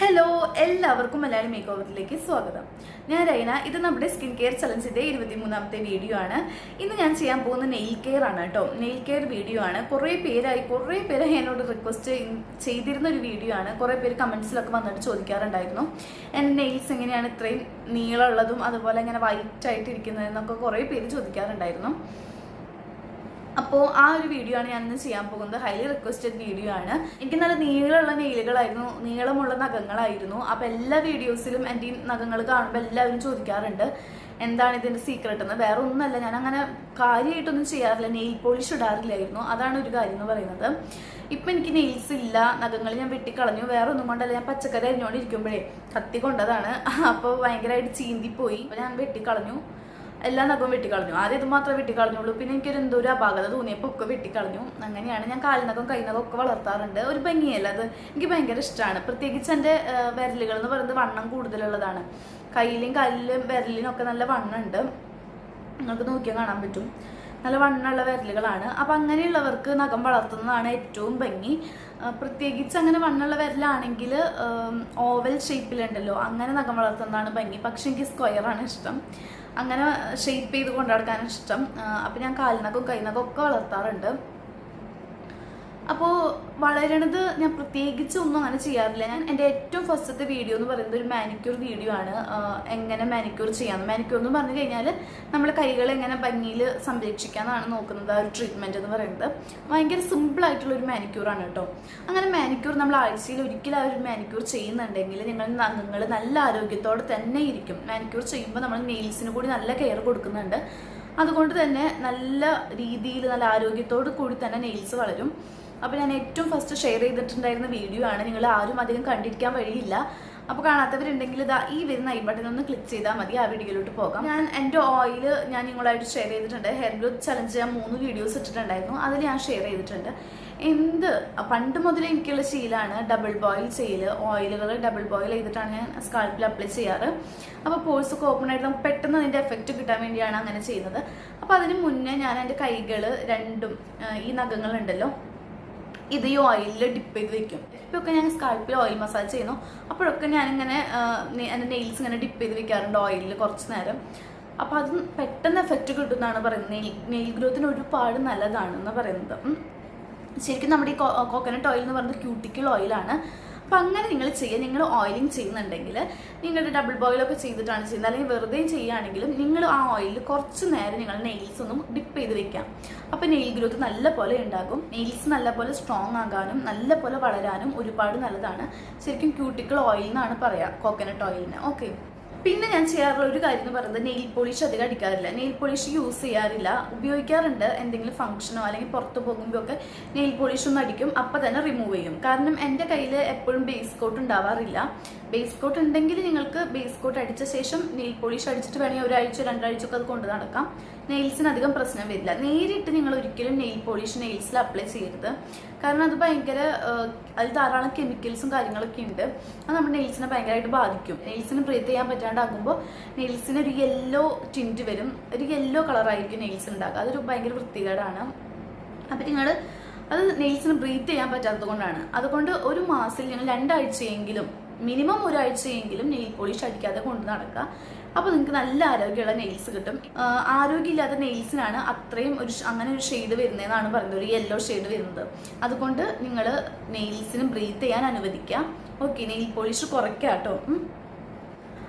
Hello, എല്ലാവർക്കും Malayali make ഓവറിലേക്ക് സ്വാഗതം. ഞാൻ റൈന. ഇത് നമ്മുടെ സ്കിൻ കെയർ ചലഞ്ചിന്റെ 23ാമത്തെ വീഡിയോ ആണ്. ഇന്ന് ഞാൻ ചെയ്യാൻ പോകുന്ന നെയിൽ കെയർ ആണ് കേട്ടോ. നെയിൽ കെയർ വീഡിയോ ആണ്. കുറേ പേര് എന്നോട് റിക്വസ്റ്റ് ചെയ്തിരുന്ന ഒരു വീഡിയോ ആണ്. കുറേ പേര് കമന്റ്സിലൊക്കെ വന്നിട്ട് ചോദിക്കാറുണ്ടായിരുന്നു, എൻ്റെ നെയിൽസ് എങ്ങനെയാണ് ഇത്രയും നീളമുള്ളതും അതുപോലെ ഇങ്ങനെ വൈറ്റ് ആയിട്ട് ഇരിക്കുന്നതെന്നൊക്കെ കുറേ പേര് ചോദിക്കാറുണ്ടായിരുന്നു. അപ്പോൾ ആ ഒരു വീഡിയോ ആണ് ഞാൻ ഇന്ന് ചെയ്യാൻ പോകുന്നത്. ഹൈലി റിക്വസ്റ്റഡ് വീഡിയോ ആണ്. എനിക്ക് നല്ല നീളമുള്ള നെയിലുകളായിരുന്നു, നീളമുള്ള നഖങ്ങളായിരുന്നു. അപ്പോൾ എല്ലാ വീഡിയോസിലും എൻ്റെ ഈ നഖങ്ങൾ കാണുമ്പോൾ എല്ലാവരും ചോദിക്കാറുണ്ട് എന്താണ് ഇതിൻ്റെ സീക്രട്ട് എന്ന്. വേറെ ഒന്നുമല്ല, ഞാൻ അങ്ങനെ കാര്യമായിട്ടൊന്നും ചെയ്യാറില്ല, നെയിൽ പോളിഷ് ഇടാറില്ലായിരുന്നു. അതാണ് ഒരു കാര്യം എന്ന് പറയുന്നത്. ഇപ്പം എനിക്ക് നെയിൽസ് ഇല്ല, നഖങ്ങൾ ഞാൻ വെട്ടിക്കളഞ്ഞു. വേറെ ഒന്നും കൊണ്ടല്ല, ഞാൻ പച്ചക്കറി അരിഞ്ഞുകൊണ്ടിരിക്കുമ്പോഴേ കത്തി കൊണ്ടതാണ്. അപ്പോൾ ഭയങ്കരമായിട്ട് ചീന്തിപ്പോയി. അപ്പോൾ ഞാൻ വെട്ടിക്കളഞ്ഞു, എല്ലാ നഖവും വെട്ടിക്കളഞ്ഞു. ആദ്യം ഇത് മാത്രമേ വെട്ടിക്കളഞ്ഞുള്ളൂ. പിന്നെ എനിക്കൊരു എന്തോ ഒരു അപാകത തോന്നിയപ്പോൾ ഒക്കെ വെട്ടിക്കളഞ്ഞു. അങ്ങനെയാണ് ഞാൻ കാൽനഖം കൈനഖം ഒക്കെ വളർത്താറുണ്ട്. ഒരു ഭംഗിയല്ല അത്, എനിക്ക് ഭയങ്കര ഇഷ്ടമാണ്. പ്രത്യേകിച്ച് എൻ്റെ വിരലുകൾ എന്ന് പറയുന്നത് വണ്ണം കൂടുതലുള്ളതാണ്. കയ്യിലും കാലിലും വിരലിനും ഒക്കെ നല്ല വണ്ണമുണ്ട്. നിങ്ങൾക്ക് നോക്കിയാൽ കാണാൻ പറ്റും, നല്ല വണ്ണമുള്ള വിരലുകളാണ്. അപ്പം അങ്ങനെയുള്ളവർക്ക് നഖം വളർത്തുന്നതാണ് ഏറ്റവും ഭംഗി. പ്രത്യേകിച്ച് അങ്ങനെ വണ്ണമുള്ള വിരലാണെങ്കിൽ ഓവൽ ഷേപ്പിലുണ്ടല്ലോ, അങ്ങനെ നഖം വളർത്തുന്നതാണ് ഭംഗി. പക്ഷെ എനിക്ക് സ്ക്വയറാണ് ഇഷ്ടം, അങ്ങനെ ഷേപ്പ് ചെയ്ത് കൊണ്ടു നടക്കാനാണ് ഇഷ്ടം. അപ്പം ഞാൻ കാൽനഖവും കൈനഖവും ഒക്കെ വളർത്താറുണ്ട്. അപ്പോൾ വളരണത് ഞാൻ പ്രത്യേകിച്ച് ഒന്നും അങ്ങനെ ചെയ്യാറില്ല. ഞാൻ എൻ്റെ ഏറ്റവും ഫസ്റ്റത്തെ വീഡിയോ എന്ന് പറയുന്നത് ഒരു മാനിക്യൂർ വീഡിയോ ആണ്. എങ്ങനെ മാനിക്യൂർ ചെയ്യാമെന്ന്. മാനിക്യൂർ എന്ന് പറഞ്ഞു കഴിഞ്ഞാൽ നമ്മൾ കൈകൾ എങ്ങനെ ഭംഗിയിൽ സംരക്ഷിക്കാമെന്നാണ് നോക്കുന്നത്. ആ ഒരു ട്രീറ്റ്മെൻറ്റ് എന്ന് പറയുന്നത് ഭയങ്കര സിമ്പിളായിട്ടുള്ളൊരു മാനിക്യൂറാണ് കേട്ടോ. അങ്ങനെ മാനിക്യൂർ നമ്മൾ ആഴ്ചയിൽ ഒരിക്കലും ആ ഒരു മാനിക്യൂർ ചെയ്യുന്നുണ്ടെങ്കിൽ നിങ്ങൾ നഖങ്ങൾ നല്ല ആരോഗ്യത്തോടെ തന്നെ ഇരിക്കും. മാനിക്യൂർ ചെയ്യുമ്പോൾ നമ്മൾ നെയിൽസിന് കൂടി നല്ല കെയർ കൊടുക്കുന്നുണ്ട്. അതുകൊണ്ട് തന്നെ നല്ല രീതിയിൽ നല്ല ആരോഗ്യത്തോട് കൂടി തന്നെ നെയിൽസ് വളരും. അപ്പോൾ ഞാൻ ഏറ്റവും ഫസ്റ്റ് ഷെയർ ചെയ്തിട്ടുണ്ടായിരുന്ന വീഡിയോ ആണ്. നിങ്ങൾ ആരും അധികം കണ്ടിരിക്കാൻ വഴിയില്ല. അപ്പോൾ കാണാത്തവരുണ്ടെങ്കിൽ ഇതാ ഈ വരുന്ന ഐ ബട്ടൺ ഒന്ന് ക്ലിക്ക് ചെയ്താൽ മതി, ആ വീഡിയോയിലോട്ട് പോകാം. ഞാൻ എൻ്റെ ഓയിൽ ഞാൻ നിങ്ങളായിട്ട് ഷെയർ ചെയ്തിട്ടുണ്ട്. ഹെയർ ഗ്രോത്ത് ചലഞ്ച് ഞാൻ 3 വീഡിയോസ് ഇട്ടിട്ടുണ്ടായിരുന്നു, അതിൽ ഞാൻ ഷെയർ ചെയ്തിട്ടുണ്ട്. പണ്ട് മുതലേ എനിക്കുള്ള ശീലമാണ് ഡബിൾ ബോയിൽ ചെയ്യൽ. ഓയിലുകൾ ഡബിൾ ബോയിൽ ചെയ്തിട്ടാണ് ഞാൻ സ്കാൾപ്പിൽ അപ്ലൈ ചെയ്യാറ്. അപ്പോൾ പോഴ്സ് ഒക്കെ ഓപ്പൺ ആയിട്ട് നമുക്ക് പെട്ടെന്ന് അതിൻ്റെ എഫക്റ്റ് കിട്ടാൻ വേണ്ടിയാണ് അങ്ങനെ ചെയ്യുന്നത്. അപ്പോൾ അതിന് മുന്നേ ഞാൻ എൻ്റെ കൈകൾ രണ്ടും ഈ നഖങ്ങളുണ്ടല്ലോ, ഇത് ഈ ഓയിലിൽ ഡിപ്പ് ചെയ്ത് വെക്കും. ഇപ്പൊക്കെ ഞാൻ സ്കാൾപ്പിൽ ഓയിൽ മസാജ് ചെയ്യുന്നു, അപ്പോഴൊക്കെ ഞാനിങ്ങനെ എൻ്റെ നെയിൽസ് ഇങ്ങനെ ഡിപ്പ് ചെയ്ത് വെക്കാറുണ്ട് ഓയിലിൽ കുറച്ച് നേരം. അപ്പോൾ അത് പെട്ടെന്ന് എഫക്റ്റ് കിട്ടുമെന്നാണ് പറയുന്നത്. നെയിൽ ഗ്രോത്തിന് ഒരുപാട് നല്ലതാണെന്ന് പറയുന്നത്. ശരിക്കും നമ്മുടെ ഈ കോക്കനട്ട് ഓയിൽ എന്ന് പറയുന്നത് ക്യൂട്ടിക്കിൾ ഓയിലാണ്. അപ്പം അങ്ങനെ നിങ്ങൾ ചെയ്യുക. നിങ്ങൾ ഓയിലിംഗ് ചെയ്യുന്നുണ്ടെങ്കിൽ നിങ്ങളുടെ ഡബിൾ ബോയിലൊക്കെ ചെയ്തിട്ടാണ് ചെയ്യുന്നത്, അല്ലെങ്കിൽ വെറുതെ ചെയ്യുകയാണെങ്കിലും നിങ്ങൾ ആ ഓയിലിൽ കുറച്ച് നേരം നിങ്ങൾ നെയിൽസ് ഒന്നും ഡിപ്പ് ചെയ്ത് വെക്കാം. അപ്പം നെയിൽ ഗ്രോത്ത് നല്ല പോലെ ഉണ്ടാകും. നെയിൽസ് നല്ല പോലെ സ്ട്രോങ് ആകാനും നല്ല പോലെ വളരാനും ഒരുപാട് നല്ലതാണ്. ശരിക്കും ക്യൂട്ടിക്കിൾ ഓയിൽ എന്നാണ് പറയുക കോക്കനട്ട് ഓയിലിന്. ഓക്കെ, പിന്നെ ഞാൻ ചെയ്യാറുള്ള ഒരു കാര്യം എന്ന് പറയുന്നത് നെയിൽ പോളിഷ് അധികം അടിക്കാറില്ല. നെയിൽ പോളിഷ് യൂസ് ചെയ്യാറില്ല, ഉപയോഗിക്കാറുണ്ട് എന്തെങ്കിലും ഫംഗ്ഷനോ അല്ലെങ്കിൽ പുറത്ത് പോകുമ്പോൾ ഒക്കെ നെയിൽ പോളിഷ് ഒന്ന് അടിക്കും, അപ്പം തന്നെ റിമൂവ് ചെയ്യും. കാരണം എൻ്റെ കയ്യിൽ എപ്പോഴും ബേസ് കോട്ട് ഉണ്ടാവാറില്ല. ബേസ് കോട്ട് ഉണ്ടെങ്കിൽ നിങ്ങൾക്ക് ബേസ് കോട്ട് അടിച്ച ശേഷം നെയിൽ പോളിഷ് അടിച്ചിട്ട് വേണമെങ്കിൽ ഒരാഴ്ച 2 ആഴ്ചയൊക്കെ അത് കൊണ്ട് നടക്കാം. നെയിൽസിന് അധികം പ്രശ്നം വരില്ല. നേരിട്ട് നിങ്ങൾ ഒരിക്കലും നെയിൽ പോളിഷ് നെയിൽസിൽ അപ്ലൈ ചെയ്യരുത്. കാരണം അത് ഭയങ്കര അതിൽ ധാരാളം കെമിക്കൽസും കാര്യങ്ങളൊക്കെ ഉണ്ട്. അത് നമ്മുടെ നെയിൽസിനെ ഭയങ്കരമായിട്ട് ബാധിക്കും. നെയിൽസിന് ബ്രീത്ത് ചെയ്യാൻ പറ്റാണ്ടാകുമ്പോൾ നെയിൽസിന് ഒരു യെല്ലോ ടിൻറ്റ് വരും, ഒരു യെല്ലോ കളറായിരിക്കും നെയിൽസിന് ഉണ്ടാക്കുക. അതൊരു ഭയങ്കര വൃത്തികേടാണ്. അപ്പം നിങ്ങൾ അത് നെയിൽസിന് ബ്രീത്ത് ചെയ്യാൻ പറ്റാത്തത് കൊണ്ടാണ്. അതുകൊണ്ട് ഒരു മാസത്തിൽ നിങ്ങൾ 2 ആഴ്ചയെങ്കിലും മിനിമം 1 ആഴ്ചയെങ്കിലും നെയിൽ പോളിഷ് അടിക്കാതെ കൊണ്ട് നടക്കുക. അപ്പോൾ നിങ്ങൾക്ക് നല്ല ആരോഗ്യമുള്ള നെയിൽസ് കിട്ടും. ആരോഗ്യമില്ലാത്ത നെയിൽസിനാണ് അത്രയും അങ്ങനെ ഒരു ഷെയ്ഡ് വരുന്നതെന്നാണ് പറയുന്നത്, ഒരു യെല്ലോ ഷെയ്ഡ് വരുന്നത്. അതുകൊണ്ട് നിങ്ങൾ നെയിൽസിന് ബ്രീത്ത് ചെയ്യാൻ അനുവദിക്കുക. ഓക്കെ, നെയിൽ പോളിഷ് കുറയ്ക്കുക കേട്ടോ.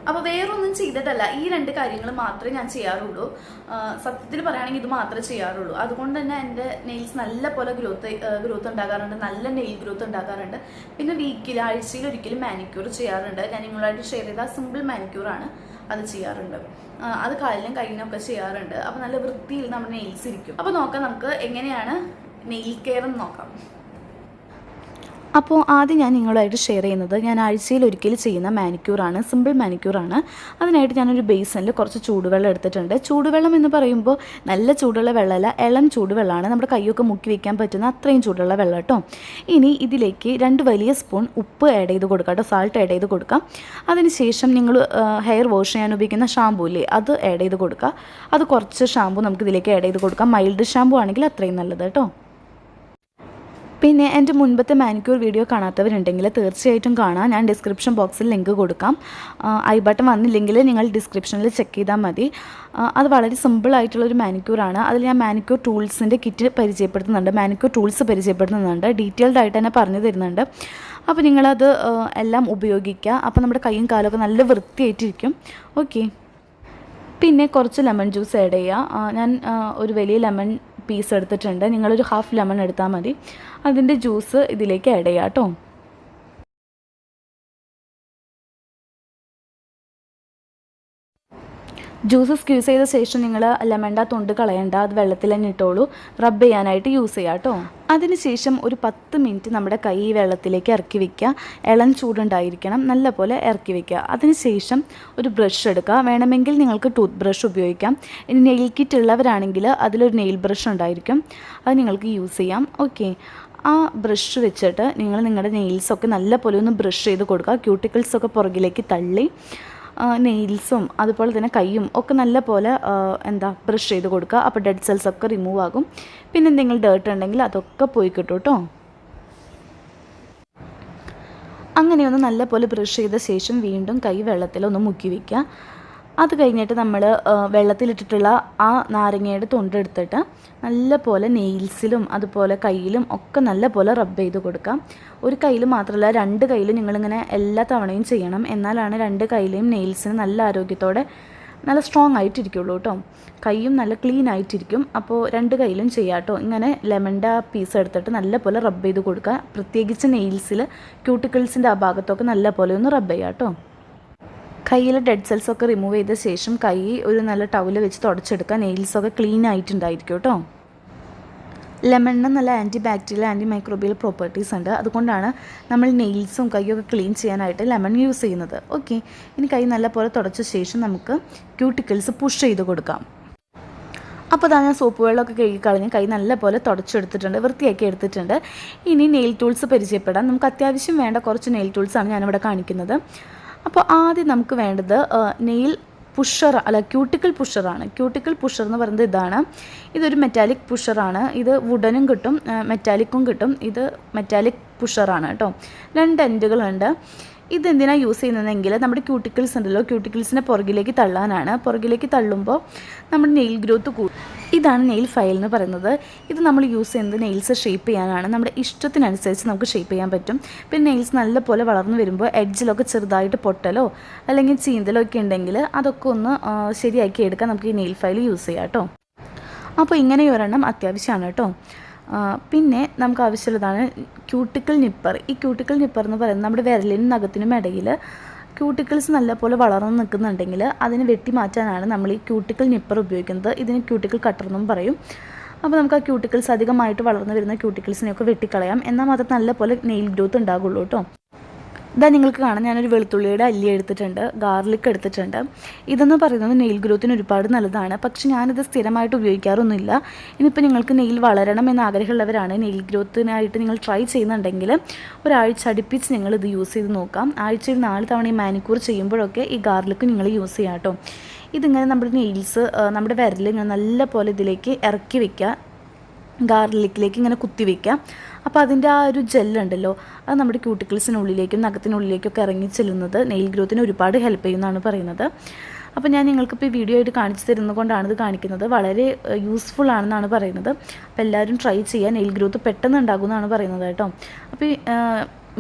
അപ്പോൾ വേറൊന്നും ചെയ്തിട്ടല്ല, ഈ 2 കാര്യങ്ങൾ മാത്രമേ ഞാൻ ചെയ്യാറുള്ളൂ. സത്യത്തിൽ പറയുകയാണെങ്കിൽ ഇത് മാത്രമേ ചെയ്യാറുള്ളൂ. അതുകൊണ്ട് തന്നെ എൻ്റെ നെയിൽസ് നല്ല പോലെ ഗ്രോത്ത് ഉണ്ടാകാറുണ്ട്, നല്ല നെയിൽ ഗ്രോത്ത് ഉണ്ടാകാറുണ്ട്. പിന്നെ വീക്കിൽ ആഴ്ചയിൽ ഒരിക്കലും മാനിക്യൂർ ചെയ്യാറുണ്ട്. ഞാൻ നിങ്ങളായിട്ട് ഷെയർ ചെയ്ത സിമ്പിൾ മാനിക്യൂറാണ്, അത് ചെയ്യാറുണ്ട്. അത് കാലിലും കയ്യിലും ഒക്കെ ചെയ്യാറുണ്ട്. അപ്പോൾ നല്ല വൃത്തിയിൽ നമ്മുടെ നെയിൽസ് ഇരിക്കും. അപ്പോൾ നോക്കാം നമുക്ക് എങ്ങനെയാണ് നെയിൽ കെയർ എന്ന് നോക്കാം. അപ്പോൾ ആദ്യം ഞാൻ നിങ്ങളായിട്ട് ഷെയർ ചെയ്യുന്നത് ഞാൻ ആഴ്ചയിൽ ഒരിക്കൽ ചെയ്യുന്ന മാനിക്യൂറാണ്, സിമ്പിൾ മാനിക്യൂറാണ്. അതിനായിട്ട് ഞാനൊരു ബേസിനിൽ കുറച്ച് ചൂടുവെള്ളം എടുത്തിട്ടുണ്ട്. ചൂടുവെള്ളം എന്ന് പറയുമ്പോൾ നല്ല ചൂടുള്ള വെള്ളമല്ല, ഇളം ചൂടുവെള്ളമാണ്. നമ്മുടെ കൈയൊക്കെ മുക്കി വയ്ക്കാൻ പറ്റുന്ന അത്രയും ചൂടുള്ള വെള്ളം കേട്ടോ. ഇനി ഇതിലേക്ക് 2 വലിയ സ്പൂൺ ഉപ്പ് ആഡ് ചെയ്ത് കൊടുക്കാം കേട്ടോ, സാൾട്ട് ആഡ് ചെയ്ത് കൊടുക്കാം. അതിനുശേഷം നിങ്ങൾ ഹെയർ വാഷ് ചെയ്യാൻ ഉപയോഗിക്കുന്ന ഷാമ്പൂ ഇല്ലേ, അത് ആഡ് ചെയ്ത് കൊടുക്കുക. അത് കുറച്ച് ഷാമ്പൂ നമുക്ക് ഇതിലേക്ക് ആഡ് ചെയ്ത് കൊടുക്കാം. മൈൽഡ് ഷാമ്പൂ ആണെങ്കിൽ അത്രയും നല്ലത് കേട്ടോ. പിന്നെ എൻ്റെ മുൻപത്തെ മാനിക്യൂർ വീഡിയോ കാണാത്തവരുണ്ടെങ്കിൽ തീർച്ചയായിട്ടും കാണാം. ഞാൻ ഡിസ്ക്രിപ്ഷൻ ബോക്സിൽ ലിങ്ക് കൊടുക്കാം. ഐ ബട്ടൺ വന്നില്ലെങ്കിൽ നിങ്ങൾ ഡിസ്ക്രിപ്ഷനിൽ ചെക്ക് ചെയ്താൽ മതി. അത് വളരെ സിമ്പിളായിട്ടുള്ളൊരു മാനിക്യൂറാണ്. അതിൽ ഞാൻ മാനിക്യൂർ ടൂൾസിൻ്റെ കിറ്റ് പരിചയപ്പെടുത്തുന്നുണ്ട്, മാനിക്യൂർ ടൂൾസ് പരിചയപ്പെടുത്തുന്നുണ്ട്, ഡീറ്റെയിൽഡ് ആയിട്ട് തന്നെ പറഞ്ഞു തരുന്നുണ്ട്. അപ്പോൾ നിങ്ങളത് എല്ലാം ഉപയോഗിക്കുക. അപ്പോൾ നമ്മുടെ കൈയും കാലൊക്കെ നല്ല വൃത്തിയായിട്ടിരിക്കും. ഓക്കെ. പിന്നെ കുറച്ച് ലെമൺ ജ്യൂസ് ആഡ് ചെയ്യുക. ഞാൻ ഒരു വലിയ ലെമൺ പീസ് എടുത്തിട്ടുണ്ട്. നിങ്ങളൊരു ഹാഫ് ലെമൺ എടുത്താൽ മതി. അതിൻ്റെ ജ്യൂസ് ഇതിലേക്ക് ആഡ് ചെയ്യാം കേട്ടോ. ജ്യൂസ് സ്ക്യൂസ് ചെയ്ത ശേഷം നിങ്ങൾ ലെമണിൻ്റെ തൊണ്ട് കളയണ്ട, അത് വെള്ളത്തിൽ തന്നെ ഇട്ടോളൂ. റബ്ബ് ചെയ്യാനായിട്ട് യൂസ് ചെയ്യാം കേട്ടോ. അതിനുശേഷം ഒരു 10 മിനിറ്റ് നമ്മുടെ കൈ വെള്ളത്തിലേക്ക് ഇറക്കി വയ്ക്കുക. ഇളം ചൂടുണ്ടായിരിക്കണം, നല്ലപോലെ ഇറക്കി വയ്ക്കുക. അതിനുശേഷം ഒരു ബ്രഷ് എടുക്കുക. വേണമെങ്കിൽ നിങ്ങൾക്ക് ടൂത്ത് ബ്രഷ് ഉപയോഗിക്കാം. ഇനി നെയിൽ കിറ്റ് ഉള്ളവരാണെങ്കിൽ അതിലൊരു നെയിൽ ബ്രഷ് ഉണ്ടായിരിക്കും, അത് നിങ്ങൾക്ക് യൂസ് ചെയ്യാം. ഓക്കെ. ആ ബ്രഷ് വെച്ചിട്ട് നിങ്ങൾ നിങ്ങളുടെ നെയിൽസൊക്കെ നല്ലപോലെ ഒന്ന് ബ്രഷ് ചെയ്ത് കൊടുക്കുക. ക്യൂട്ടിക്കിൾസൊക്കെ പുറകിലേക്ക് തള്ളി നെയിൽസും അതുപോലെ തന്നെ കൈയും ഒക്കെ നല്ല പോലെ ബ്രഷ് ചെയ്ത് കൊടുക്കുക. അപ്പോൾ ഡെഡ് സെൽസ് ഒക്കെ റിമൂവ് ആകും. പിന്നെ എന്തെങ്കിലും ഡേർട്ട് ഉണ്ടെങ്കിൽ അതൊക്കെ പോയി കിട്ടും കേട്ടോ. അങ്ങനെയൊന്ന് നല്ല പോലെ ബ്രഷ് ചെയ്ത ശേഷം വീണ്ടും കൈ വെള്ളത്തിലൊന്ന് മുക്കി വയ്ക്കുക. അത് കഴിഞ്ഞിട്ട് നമ്മൾ വെള്ളത്തിലിട്ടിട്ടുള്ള ആ നാരങ്ങയുടെ തൊണ്ടെടുത്തിട്ട് നല്ല പോലെ നെയിൽസിലും അതുപോലെ കയ്യിലും ഒക്കെ നല്ല പോലെ റബ്ബ് ചെയ്ത് കൊടുക്കാം. ഒരു കയ്യിൽ മാത്രമല്ല 2 കയ്യിലും നിങ്ങളിങ്ങനെ എല്ലാ തവണയും ചെയ്യണം. എന്നാലാണ് 2 കയ്യിലെയും നെയിൽസിന് നല്ല ആരോഗ്യത്തോടെ നല്ല സ്ട്രോങ് ആയിട്ടിരിക്കുള്ളൂ കേട്ടോ. കൈയും നല്ല ക്ലീൻ ആയിട്ടിരിക്കും. അപ്പോൾ 2 കയ്യിലും ചെയ്യാം കേട്ടോ. ഇങ്ങനെ ലെമണിൻ്റെ ആ പീസ് എടുത്തിട്ട് നല്ല പോലെ റബ്ബ് ചെയ്ത് കൊടുക്കുക. പ്രത്യേകിച്ച് നെയിൽസിൽ ക്യൂട്ടിക്കിൾസിൻ്റെ ആ ഭാഗത്തൊക്കെ നല്ല പോലെ ഒന്ന് റബ്ബ് ചെയ്യാം കേട്ടോ. കയ്യിലെ ഡെഡ് സെൽസൊക്കെ റിമൂവ് ചെയ്ത ശേഷം കൈ ഒരു നല്ല ടവല് വെച്ച് തുടച്ചെടുക്കുക. നെയിൽസൊക്കെ ക്ലീൻ ആയിട്ടുണ്ടായിരിക്കും കേട്ടോ. ലെമണിന് നല്ല anti bacterial anti microbial properties ഉണ്ട്. അതുകൊണ്ടാണ് നമ്മൾ നെയിൽസും കൈയൊക്കെ ക്ലീൻ ചെയ്യാനായിട്ട് ലെമൺ യൂസ് ചെയ്യുന്നത്. ഓക്കെ. ഇനി കൈ നല്ല പോലെ തുടച്ച ശേഷം നമുക്ക് ക്യൂട്ടിക്കിൾസ് പുഷ് ചെയ്ത് കൊടുക്കാം. അപ്പോൾ ഞാൻ സോപ്പ് വെള്ളമൊക്കെ കഴുകിക്കളഞ്ഞ് കൈ നല്ല പോലെ തുടച്ചെടുത്തിട്ടുണ്ട്, വൃത്തിയാക്കി എടുത്തിട്ടുണ്ട്. ഇനി നെയിൽ ടൂൾസ് പരിചയപ്പെടാം. നമുക്ക് അത്യാവശ്യം വേണ്ട കുറച്ച് നെയിൽ ടൂൾസാണ് ഞാനിവിടെ കാണിക്കുന്നത്. അപ്പോൾ ആദ്യം നമുക്ക് വേണ്ടത് നെയിൽ പുഷർ ക്യൂട്ടിക്കിൾ പുഷറാണ്. ക്യൂട്ടിക്കിൾ പുഷർ എന്ന് പറയുന്നത് ഇതാണ്. ഇതൊരു മെറ്റാലിക് പുഷറാണ്. ഇത് വുഡനും കിട്ടും, മെറ്റാലിക്കും കിട്ടും. ഇത് മെറ്റാലിക് പുഷറാണ് കേട്ടോ. 2 എൻഡുകളുണ്ട്. ഇതെന്തിനാണ് യൂസ് ചെയ്യുന്നതെങ്കിൽ നമ്മുടെ ക്യൂട്ടിക്കിൾസ് ഉണ്ടല്ലോ, ക്യൂട്ടിക്കിൾസിനെ പുറകിലേക്ക് തള്ളാനാണ്. പുറകിലേക്ക് തള്ളുമ്പോൾ നമ്മുടെ നെയിൽ ഗ്രോത്ത് കൂടും. ഇതാണ് നെയിൽ ഫയൽ എന്ന് പറയുന്നത്. ഇത് നമ്മൾ യൂസ് ചെയ്യുന്നത് നെയിൽസ് ഷേപ്പ് ചെയ്യാനാണ്. നമ്മുടെ ഇഷ്ടത്തിനനുസരിച്ച് നമുക്ക് ഷേപ്പ് ചെയ്യാൻ പറ്റും. പിന്നെ നെയിൽസ് നല്ലപോലെ വളർന്നു വരുമ്പോൾ എഡ്ജിലൊക്കെ ചെറുതായിട്ട് പൊട്ടലോ അല്ലെങ്കിൽ ചീന്തലോ ഒക്കെ ഉണ്ടെങ്കിൽ അതൊക്കെ ഒന്ന് ശരിയാക്കി എടുക്കാൻ നമുക്ക് ഈ നെയിൽ ഫയൽ യൂസ് ചെയ്യാം കേട്ടോ. അപ്പോൾ ഇങ്ങനെ ഒരെണ്ണം അത്യാവശ്യമാണ് കേട്ടോ. പിന്നെ നമുക്ക് ആവശ്യമുള്ളതാണ് ക്യൂട്ടിക്കിൾ നിപ്പർ. ഈ ക്യൂട്ടിക്കിൾ നിപ്പർ എന്ന് പറയുന്നത് നമ്മുടെ വിരലിനും നഖത്തിനും ഇടയിൽ ക്യൂട്ടിക്കിൾസ് നല്ലപോലെ വളർന്ന് നിൽക്കുന്നുണ്ടെങ്കിൽ അതിനെ വെട്ടി മാറ്റാനാണ് നമ്മൾ ഈ ക്യൂട്ടിക്കിൾ നിപ്പർ ഉപയോഗിക്കുന്നത്. ഇതിന് ക്യൂട്ടിക്കിൾ കട്ടർ എന്നും പറയും. അപ്പോൾ നമുക്ക് ആ ക്യൂട്ടിക്കിൾസ് അധികമായിട്ട് വളർന്നു വരുന്ന ക്യൂട്ടിക്കിൾസിനെയൊക്കെ വെട്ടിക്കളയാം. എന്നാൽ മാത്രം നല്ലപോലെ നെയിൽ ഗ്രോത്ത് ഉണ്ടാകുള്ളൂ കേട്ടോ. ഇതാ നിങ്ങൾക്ക് കാണാം, ഞാനൊരു വെളുത്തുള്ളിയുടെ അല്ലി എടുത്തിട്ടുണ്ട്, ഗാർലിക് എടുത്തിട്ടുണ്ട്. ഇതെന്ന് പറയുന്നത് നെയിൽ ഗ്രോത്തിന് ഒരുപാട് നല്ലതാണ്. പക്ഷെ ഞാനിത് സ്ഥിരമായിട്ട് ഉപയോഗിക്കാറൊന്നുമില്ല. ഇനിയിപ്പോൾ നിങ്ങൾക്ക് നെയിൽ വളരണം എന്ന് ആഗ്രഹമുള്ളവരാണ്, നെയിൽ ഗ്രോത്തിനായിട്ട് നിങ്ങൾ ട്രൈ ചെയ്യുന്നുണ്ടെങ്കിൽ ഒരാഴ്ച അടുപ്പിച്ച് നിങ്ങളിത് യൂസ് ചെയ്ത് നോക്കാം. ആഴ്ചയിൽ 4 തവണ ഈ മാനിക്യൂർ ചെയ്യുമ്പോഴൊക്കെ ഈ ഗാർലിക് നിങ്ങൾ യൂസ് ചെയ്യാം കേട്ടോ. ഇതിങ്ങനെ നമ്മുടെ നെയിൽസ് നമ്മുടെ വിരൽ ഇങ്ങനെ നല്ല പോലെ ഇതിലേക്ക് ഇറക്കി വയ്ക്കുക, ഗാർലിക്കിലേക്ക് ഇങ്ങനെ കുത്തി വയ്ക്കുക. അപ്പോൾ അതിൻ്റെ ആ ഒരു ജെല്ലുണ്ടല്ലോ, അത് നമ്മുടെ ക്യൂട്ടിക്കിൾസിനുള്ളിലേക്കും നഖത്തിനുള്ളിലേക്കൊക്കെ ഇറങ്ങി ചെല്ലുന്നത് നെയിൽ ഗ്രോത്തിന് ഒരുപാട് ഹെൽപ്പ് ചെയ്യുമെന്നാണ് പറയുന്നത്. അപ്പോൾ ഞാൻ നിങ്ങൾക്കിപ്പോൾ ഈ വീഡിയോ ആയിട്ട് കാണിച്ചു തരുന്നത് കൊണ്ടാണ് ഇത് കാണിക്കുന്നത്. വളരെ യൂസ്ഫുൾ ആണെന്നാണ് പറയുന്നത്. അപ്പോൾ എല്ലാവരും ട്രൈ ചെയ്യുക. നെയിൽ ഗ്രോത്ത് പെട്ടെന്ന് ഉണ്ടാകുമെന്നാണ് പറയുന്നത് കേട്ടോ. അപ്പോൾ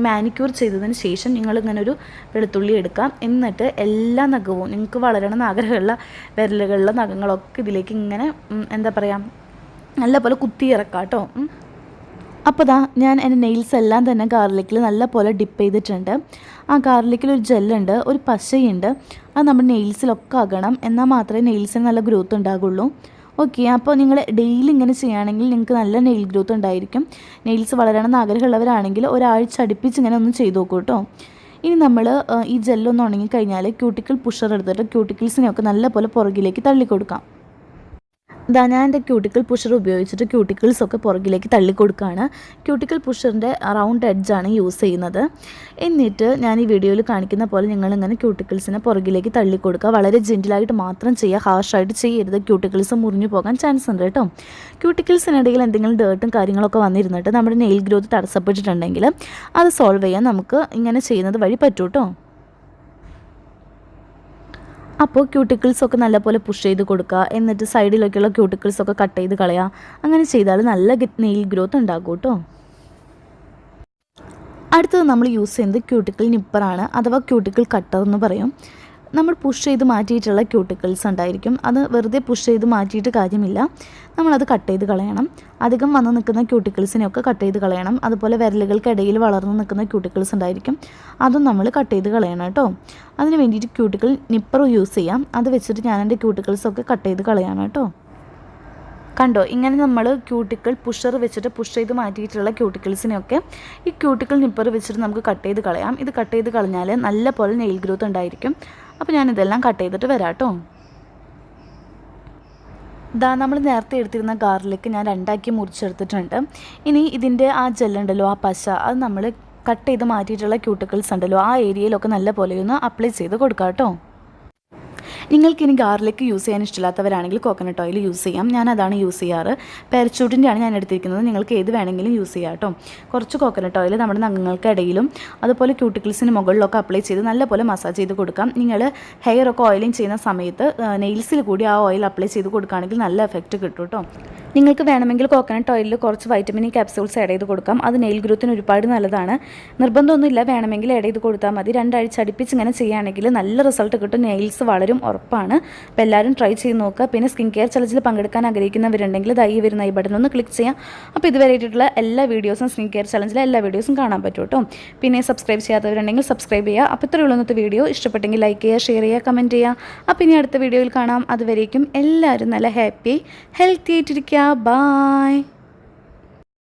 മാനിക്യൂർ ചെയ്തതിന് ശേഷം നിങ്ങളിങ്ങനെ ഒരു വെളുത്തുള്ളി എടുക്കാം. എന്നിട്ട് എല്ലാ നഖവും നിങ്ങൾക്ക് വളരണമെന്ന് ആഗ്രഹമുള്ള വിരലുകളിലെ നഖങ്ങളൊക്കെ ഇതിലേക്ക് ഇങ്ങനെ നല്ലപോലെ കുത്തി ഇറക്കാം കേട്ടോ. അപ്പോൾ ഞാൻ എൻ്റെ നെയിൽസ് എല്ലാം തന്നെ ഗാർലിക്കിൽ നല്ല പോലെ ഡിപ്പ് ചെയ്തിട്ടുണ്ട്. ആ ഗാർലിക്കിലൊരു ജെല്ലുണ്ട്, ഒരു പശയുണ്ട്. അത് നമ്മുടെ നെയിൽസിലൊക്കെ ആകണം. എന്നാൽ മാത്രമേ നെയിൽസിന് നല്ല ഗ്രോത്ത് ഉണ്ടാകുള്ളൂ. ഓക്കെ. അപ്പോൾ നിങ്ങൾ ഡെയിലി ഇങ്ങനെ ചെയ്യുകയാണെങ്കിൽ നിങ്ങൾക്ക് നല്ല നെയിൽ ഗ്രോത്ത് ഉണ്ടായിരിക്കും. നെയിൽസ് വളരണമെന്ന് ആഗ്രഹമുള്ളവരാണെങ്കിൽ ഒരാഴ്ച അടുപ്പിച്ച് ഇങ്ങനെ ഒന്ന് ചെയ്ത് നോക്കൂ കേട്ടോ. ഇനി നമ്മൾ ഈ ജെല്ലൊന്ന് ഉണങ്ങിക്കഴിഞ്ഞാൽ ക്യൂട്ടിക്കിൾ പുഷർ എടുത്തിട്ട് ക്യൂട്ടിക്കിൾസിനെയൊക്കെ നല്ല പോലെ പുറകിലേക്ക് തള്ളിക്കൊടുക്കാം. ഇതാ ഞാൻ എൻ്റെ ക്യൂട്ടിക്കൽ പുഷർ ഉപയോഗിച്ചിട്ട് ക്യൂട്ടിക്കിൾസൊക്കെ പുറകിലേക്ക് തള്ളി കൊടുക്കുകയാണ്. ക്യൂട്ടിക്കൽ പുഷറിൻ്റെ റൗണ്ട് എഡ്ജാണ് യൂസ് ചെയ്യുന്നത്. എന്നിട്ട് ഞാൻ ഈ വീഡിയോയിൽ കാണിക്കുന്ന പോലെ നിങ്ങളിങ്ങനെ ക്യൂട്ടിക്കിൾസിനെ പുറകിലേക്ക് തള്ളി കൊടുക്കുക. വളരെ ജെൻറ്റിലായിട്ട് മാത്രം ചെയ്യുക, ഹാർഷായിട്ട് ചെയ്യരുത്. ക്യൂട്ടിക്കിൾസ് മുറിഞ്ഞു പോകാൻ ചാൻസ് ഉണ്ട് കേട്ടോ. ക്യൂട്ടിക്കിൾസിനിടയിൽ എന്തെങ്കിലും ഡേർട്ടും കാര്യങ്ങളൊക്കെ വന്നിരുന്നിട്ട് നമ്മുടെ നെയിൽ ഗ്രോത്ത് തടസ്സപ്പെട്ടിട്ടുണ്ടെങ്കിൽ അത് സോൾവ് ചെയ്യാൻ നമുക്ക് ഇങ്ങനെ ചെയ്യുന്നത് വഴി പറ്റൂ കേട്ടോ. അപ്പോൾ ക്യൂട്ടിക്കിൾസൊക്കെ നല്ലപോലെ പുഷ് ചെയ്ത് കൊടുക്കുക. എന്നിട്ട് സൈഡിലൊക്കെയുള്ള ക്യൂട്ടിക്കിൾസൊക്കെ കട്ട് ചെയ്ത് കളയുക. അങ്ങനെ ചെയ്താൽ നല്ല നെയിൽ ഗ്രോത്ത് ഉണ്ടാകും കേട്ടോ. അടുത്തത് നമ്മൾ യൂസ് ചെയ്യുന്നത് ക്യൂട്ടിക്കിൾ നിപ്പറാണ്, അഥവാ ക്യൂട്ടിക്കിൾ കട്ടർ എന്ന് പറയും. നമ്മൾ പുഷ് ചെയ്ത് മാറ്റിയിട്ടുള്ള ക്യൂട്ടിക്കിൾസ് ഉണ്ടായിരിക്കും. അത് വെറുതെ പുഷ് ചെയ്ത് മാറ്റിയിട്ട് കാര്യമില്ല, നമ്മളത് കട്ട് ചെയ്ത് കളയണം. അധികം വന്ന് നിൽക്കുന്ന ക്യൂട്ടിക്കിൾസിനെയൊക്കെ കട്ട് ചെയ്ത് കളയണം. അതുപോലെ വിരലുകൾക്കിടയിൽ വളർന്ന് നിൽക്കുന്ന ക്യൂട്ടിക്കിൾസ് ഉണ്ടായിരിക്കും, അതും നമ്മൾ കട്ട് ചെയ്ത് കളയണം കേട്ടോ. അതിന് വേണ്ടിയിട്ട് ക്യൂട്ടിക്കിൾ നിപ്പർ യൂസ് ചെയ്യാം. അത് വെച്ചിട്ട് ഞാൻ എൻ്റെ ക്യൂട്ടിക്കിൾസൊക്കെ കട്ട് ചെയ്ത് കളയാണ് കേട്ടോ. കണ്ടോ, ഇങ്ങനെ നമ്മൾ ക്യൂട്ടിക്കിൾ പുഷർ വെച്ചിട്ട് പുഷ് ചെയ്ത് മാറ്റിയിട്ടുള്ള ക്യൂട്ടിക്കിൾസിനെയൊക്കെ ഈ ക്യൂട്ടിക്കിൾ നിപ്പർ വെച്ചിട്ട് നമുക്ക് കട്ട് ചെയ്ത് കളയാം. ഇത് കട്ട് ചെയ്ത് കളഞ്ഞാൽ നല്ല പോലെ നെയിൽ ഗ്രോത്ത് ഉണ്ടായിരിക്കും. അപ്പോൾ ഞാനിതെല്ലാം കട്ട് ചെയ്തിട്ട് വരാം കേട്ടോ. ഇതാ നമ്മൾ നേരത്തെ എടുത്തിരുന്ന ഗാർലിക്ക് ഞാൻ രണ്ടാക്കി മുറിച്ചെടുത്തിട്ടുണ്ട്. ഇനി ഇതിൻ്റെ ആ ജെല്ലുണ്ടല്ലോ, ആ പശ, അത് നമ്മൾ കട്ട് ചെയ്ത് മാറ്റിയിട്ടുള്ള ക്യൂട്ടിക്കിൾസ് ഉണ്ടല്ലോ, ആ ഏരിയയിലൊക്കെ നല്ല പോലെ ഒന്ന് അപ്ലൈ ചെയ്ത് കൊടുക്കാം കേട്ടോ. നിങ്ങൾക്കിനി ഗാർലിക്ക് യൂസ് ചെയ്യാൻ ഇഷ്ടമില്ലാത്തവരാണെങ്കിൽ കോക്കനട്ട് ഓയിൽ യൂസ് ചെയ്യാം. ഞാനതാണ് യൂസ് ചെയ്യാറ്. പാരച്യൂട്ടിൻ്റെയാണ് ഞാൻ എടുത്തിരിക്കുന്നത്. നിങ്ങൾക്ക് ഏത് വേണമെങ്കിലും യൂസ് ചെയ്യാം കേട്ടോ. കുറച്ച് കോക്കനട്ട് ഓയിൽ നമ്മുടെ നഖങ്ങൾക്കിടയിലും അതുപോലെ ക്യൂട്ടിക്കിൾസിന് മുകളിലൊക്കെ അപ്ലൈ ചെയ്ത് നല്ലപോലെ മസാജ് ചെയ്ത് കൊടുക്കാം. നിങ്ങൾ ഹെയറൊക്കെ ഓയിലിംഗ് ചെയ്യുന്ന സമയത്ത് നെയിൽസിൽ കൂടി ആ ഓയിൽ അപ്ലൈ ചെയ്ത് കൊടുക്കുകയാണെങ്കിൽ നല്ല എഫക്റ്റ് കിട്ടും കേട്ടോ. നിങ്ങൾക്ക് വേണമെങ്കിൽ കോക്കനട്ട് ഓയിലിൽ കുറച്ച് വൈറ്റമിൻ ഇ ക്യാപ്സ്യൂൾസ് ആഡ് ചെയ്ത് കൊടുക്കാം. അത് നെയിൽ ഗ്രോത്തിന് ഒരുപാട് നല്ലതാണ്. നിർബന്ധമൊന്നുമില്ല, വേണമെങ്കിൽ ആഡ് ചെയ്ത് കൊടുത്താൽ മതി. 2 ആഴ്ച അടുപ്പിച്ച് ഇങ്ങനെ ചെയ്യുകയാണെങ്കിൽ നല്ല റിസൾട്ട് കിട്ടും. നെയിൽസ് വളരും, ഉറപ്പാണ്. അപ്പോൾ എല്ലാവരും ട്രൈ ചെയ്ത് നോക്കുക. പിന്നെ സ്കിൻ കെയർ ചലഞ്ചിൽ പങ്കെടുക്കാൻ ആഗ്രഹിക്കുന്നവരുണ്ടെങ്കിൽ ദയവായി വരുന്ന ഈ ബട്ടൺ ഒന്ന് ക്ലിക്ക് ചെയ്യാം. അപ്പോൾ ഇതുവരെ ആയിട്ടുള്ള എല്ലാ വീഡിയോസും, സ്കിൻ കെയർ ചലഞ്ചിലെ എല്ലാ വീഡിയോസും കാണാൻ പറ്റും കേട്ടോ. പിന്നെ സബ്സ്ക്രൈബ് ചെയ്യാത്തവരുണ്ടെങ്കിൽ സബ്സ്ക്രൈബ് ചെയ്യുക. അപ്പോൾ ഇത്രയുള്ള ഇന്നത്തെ വീഡിയോ. ഇഷ്ടപ്പെട്ടെങ്കിൽ ലൈക്ക് ചെയ്യുക, ഷെയർ ചെയ്യുക, കമൻറ്റ് ചെയ്യുക. അപ്പോൾ ഇനി അടുത്ത വീഡിയോയിൽ കാണാം. അതുവരേക്കും എല്ലാവരും നല്ല ഹാപ്പി ഹെൽത്തി ആയിട്ടിരിക്കുക. Bye.